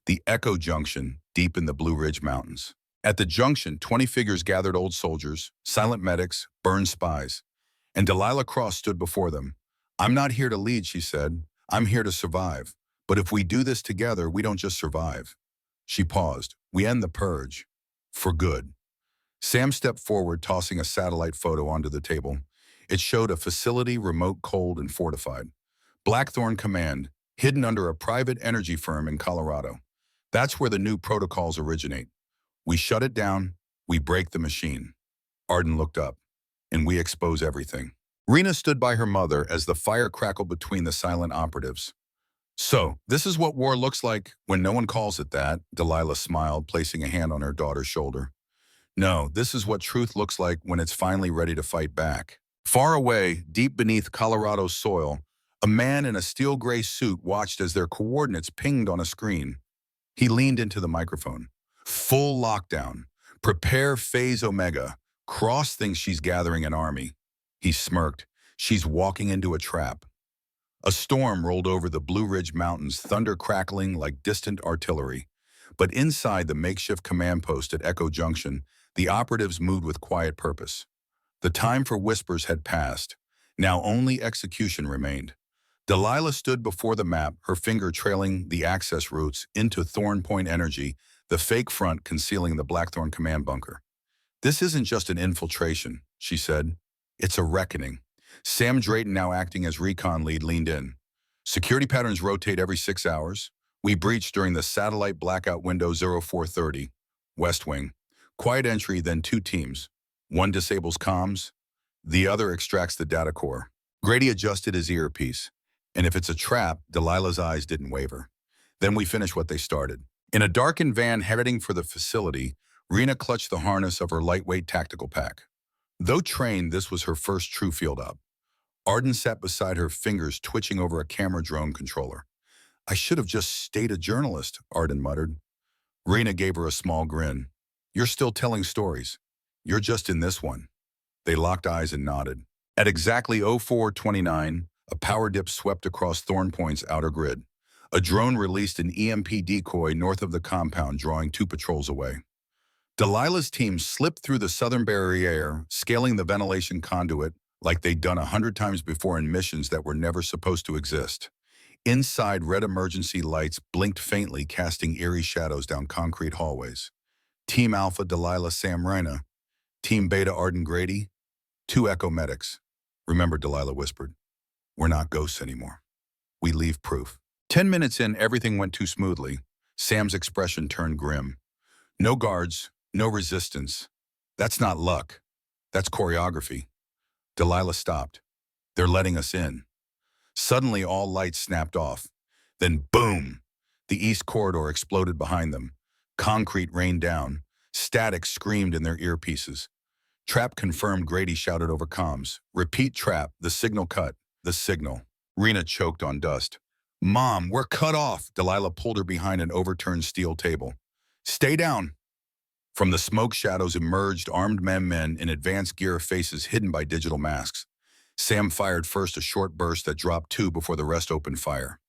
The Echo Junction, deep in the Blue Ridge Mountains. At the junction, 20 figures gathered old soldiers, silent medics, burned spies. And Delilah Cross stood before them. I'm not here to lead, she said. I'm here to survive. But if we do this together, we don't just survive. She paused. We end the purge. For good. Sam stepped forward, tossing a satellite photo onto the table. It showed a facility remote, cold, and fortified. Blackthorn Command, hidden under a private energy firm in Colorado. That's where the new protocols originate. We shut it down, we break the machine. Arden looked up, and we expose everything. Rena stood by her mother as the fire crackled between the silent operatives. So, this is what war looks like when no one calls it that, Delilah smiled, placing a hand on her daughter's shoulder. No, this is what truth looks like when it's finally ready to fight back. Far away, deep beneath Colorado's soil, a man in a steel gray suit watched as their coordinates pinged on a screen. He leaned into the microphone. Full lockdown. Prepare Phase Omega. Cross thinks she's gathering an army. He smirked. She's walking into a trap. A storm rolled over the Blue Ridge Mountains, thunder crackling like distant artillery. But inside the makeshift command post at Echo Junction, the operatives moved with quiet purpose. The time for whispers had passed. Now only execution remained. Delilah stood before the map, her finger trailing the access routes into Thorn Point Energy, the fake front concealing the Blackthorn command bunker. This isn't just an infiltration, she said. It's a reckoning. Sam Drayton, now acting as recon lead, leaned in. Security patterns rotate every 6 hours. We breached during the satellite blackout window 0430, West Wing. Quiet entry, then 2 teams. One disables comms, the other extracts the data core. Grady adjusted his earpiece. And if it's a trap, Delilah's eyes didn't waver. Then we finish what they started. In a darkened van heading for the facility, Rena clutched the harness of her lightweight tactical pack. Though trained, this was her first true field op. Arden sat beside her, fingers twitching over a camera drone controller. I should have just stayed a journalist, Arden muttered. Rena gave her a small grin. You're still telling stories. You're just in this one. They locked eyes and nodded. At exactly 0429, a power dip swept across Thorn Point's outer grid. A drone released an EMP decoy north of the compound, drawing 2 patrols away. Delilah's team slipped through the southern barrier, scaling the ventilation conduit like they'd done 100 times before in missions that were never supposed to exist. Inside, red emergency lights blinked faintly, casting eerie shadows down concrete hallways. Team Alpha, Delilah, Sam, Rena. Team Beta, Arden, Grady. 2 Echo medics. Remember, Delilah whispered. We're not ghosts anymore. We leave proof. 10 minutes in, everything went too smoothly. Sam's expression turned grim. No guards, no resistance. That's not luck. That's choreography. Delilah stopped. They're letting us in. Suddenly, all lights snapped off. Then, boom! The east corridor exploded behind them. Concrete rained down. Static screamed in their earpieces. Trap confirmed, Grady shouted over comms. Repeat trap, the signal cut. The signal. Rena choked on dust. Mom, we're cut off. Delilah pulled her behind an overturned steel table. Stay down. From the smoke shadows emerged armed men in advanced gear, faces hidden by digital masks. Sam fired first, a short burst that dropped two before the rest opened fire.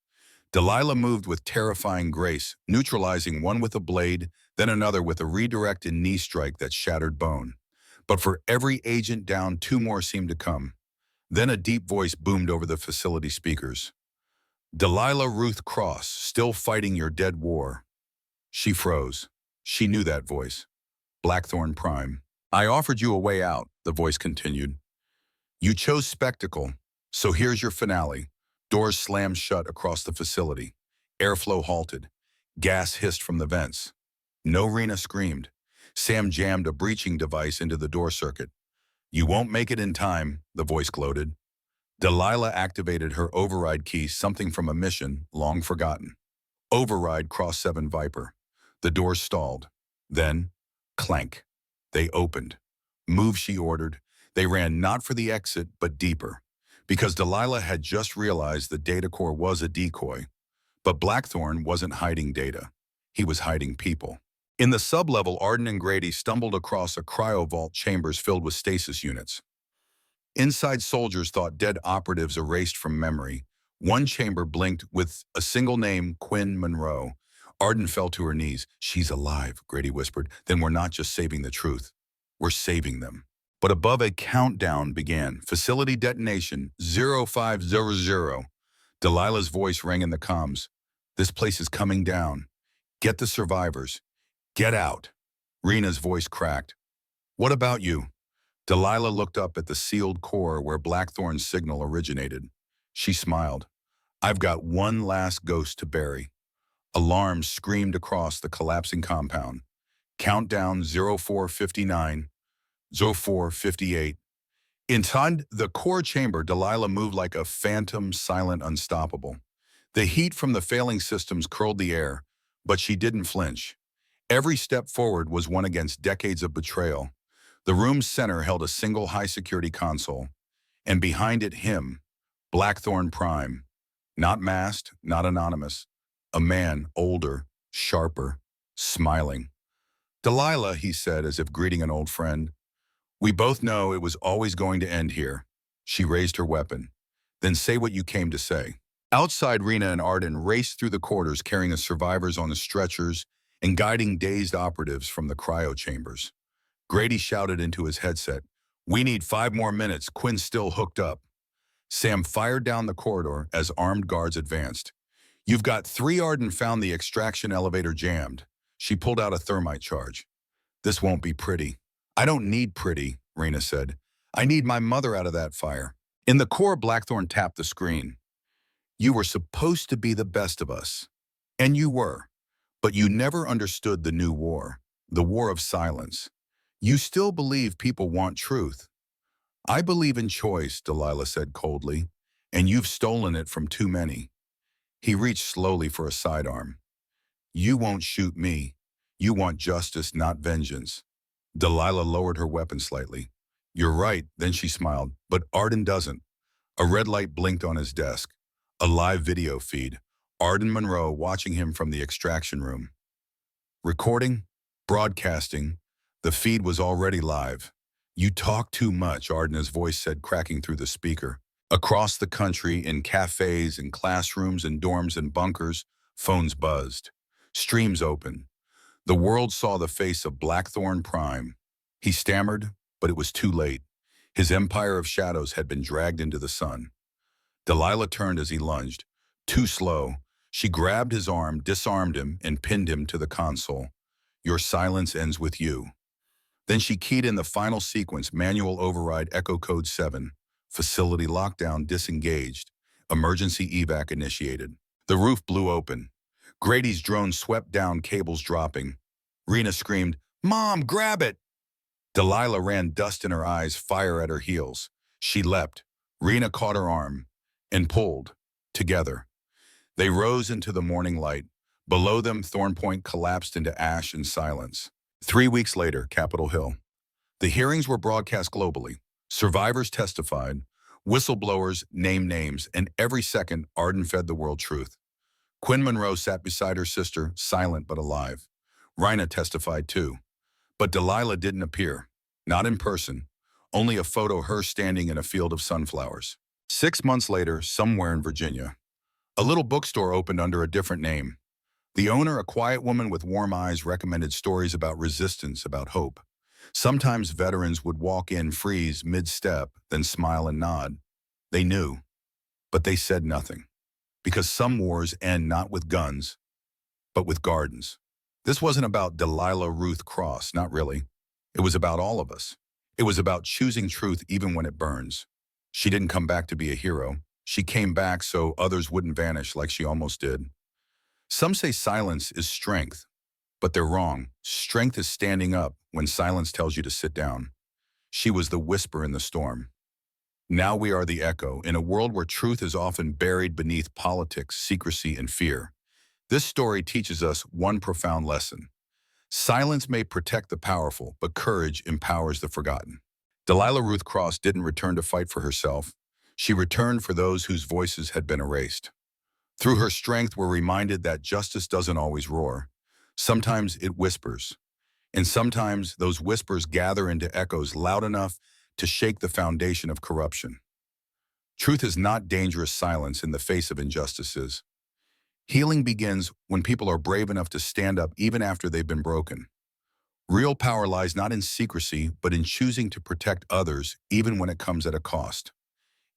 Delilah moved with terrifying grace, neutralizing one with a blade, then another with a redirected knee strike that shattered bone. But for every agent down, two more seemed to come. Then a deep voice boomed over the facility speakers. Delilah Ruth Cross, still fighting your dead war. She froze. She knew that voice. Blackthorn Prime. I offered you a way out, the voice continued. You chose spectacle, so here's your finale. Doors slammed shut across the facility. Airflow halted. Gas hissed from the vents. No Rena screamed. Sam jammed a breaching device into the door circuit. You won't make it in time, the voice gloated. Delilah activated her override key, something from a mission long forgotten. Override Cross-7 Viper. The doors stalled. Then, clank. They opened. Move, she ordered. They ran not for the exit, but deeper. Because Delilah had just realized the data core was a decoy. But Blackthorn wasn't hiding data. He was hiding people. In the sublevel, Arden and Grady stumbled across a cryovault chambers filled with stasis units. Inside, soldiers thought dead operatives erased from memory. One chamber blinked with a single name, Quinn Monroe. Arden fell to her knees. She's alive, Grady whispered. Then we're not just saving the truth. We're saving them. But above, a countdown began. Facility detonation, 0500. Delilah's voice rang in the comms. This place is coming down. Get the survivors. Get out. Rena's voice cracked. What about you? Delilah looked up at the sealed core where Blackthorn's signal originated. She smiled. I've got one last ghost to bury. Alarms screamed across the collapsing compound. Countdown 0459, 0458. Inside the core chamber, Delilah moved like a phantom, silent, unstoppable. The heat from the failing systems curled the air, but she didn't flinch. Every step forward was one against decades of betrayal. The room's center held a single high-security console, and behind it him, Blackthorn Prime. Not masked, not anonymous. A man, older, sharper, smiling. Delilah, he said as if greeting an old friend. We both know it was always going to end here. She raised her weapon. Then say what you came to say. Outside, Rena and Arden raced through the corridors carrying the survivors on the stretchers and guiding dazed operatives from the cryo chambers. Grady shouted into his headset, We need 5 more minutes, Quinn's still hooked up. Sam fired down the corridor as armed guards advanced. You've got 3. Arden found the extraction elevator jammed. She pulled out a thermite charge. This won't be pretty. I don't need pretty, Rena said. I need my mother out of that fire. In the core, Blackthorn tapped the screen. You were supposed to be the best of us. And you were. But you never understood the new war, the war of silence. You still believe people want truth. I believe in choice, Delilah said coldly, and you've stolen it from too many. He reached slowly for a sidearm. You won't shoot me. You want justice, not vengeance. Delilah lowered her weapon slightly. You're right, then she smiled, but Arden doesn't. A red light blinked on his desk. A live video feed. Arden Monroe watching him from the extraction room. Recording, broadcasting, the feed was already live. You talk too much, Arden's voice said, cracking through the speaker. Across the country, in cafes, in classrooms, in dorms, and bunkers, phones buzzed. Streams open. The world saw the face of Blackthorn Prime. He stammered, but it was too late. His empire of shadows had been dragged into the sun. Delilah turned as he lunged. Too slow. She grabbed his arm, disarmed him, and pinned him to the console. Your silence ends with you. Then she keyed in the final sequence, manual override Echo Code 7. Facility lockdown disengaged. Emergency evac initiated. The roof blew open. Grady's drone swept down, cables dropping. Rena screamed, Mom, grab it! Delilah ran, dust in her eyes, fire at her heels. She leapt. Rena caught her arm and pulled, together. They rose into the morning light. Below them, Thornpoint collapsed into ash and silence. 3 weeks later, Capitol Hill. The hearings were broadcast globally. Survivors testified. Whistleblowers named names, and every second, Arden fed the world truth. Quinn Monroe sat beside her sister, silent but alive. Rina testified too. But Delilah didn't appear. Not in person. Only a photo of her standing in a field of sunflowers. 6 months later, somewhere in Virginia, a little bookstore opened under a different name. The owner, a quiet woman with warm eyes, recommended stories about resistance, about hope. Sometimes veterans would walk in, freeze mid-step, then smile and nod. They knew, but they said nothing. Because some wars end not with guns, but with gardens. This wasn't about Delilah Ruth Cross, not really. It was about all of us. It was about choosing truth even when it burns. She didn't come back to be a hero. She came back so others wouldn't vanish like she almost did. Some say silence is strength, but they're wrong. Strength is standing up when silence tells you to sit down. She was the whisper in the storm. Now we are the echo, in a world where truth is often buried beneath politics, secrecy, and fear. This story teaches us one profound lesson. Silence may protect the powerful, but courage empowers the forgotten. Delilah Ruth Cross didn't return to fight for herself. She returned for those whose voices had been erased. Through her strength, we're reminded that justice doesn't always roar. Sometimes it whispers. And sometimes those whispers gather into echoes loud enough to shake the foundation of corruption. Truth is not dangerous silence in the face of injustices. Healing begins when people are brave enough to stand up even after they've been broken. Real power lies not in secrecy, but in choosing to protect others even when it comes at a cost.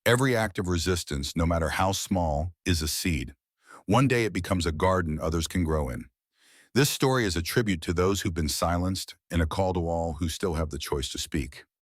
Every act of resistance, no matter how small, is a seed. One day it becomes a garden others can grow in. This story is a tribute to those who've been silenced and a call to all who still have the choice to speak.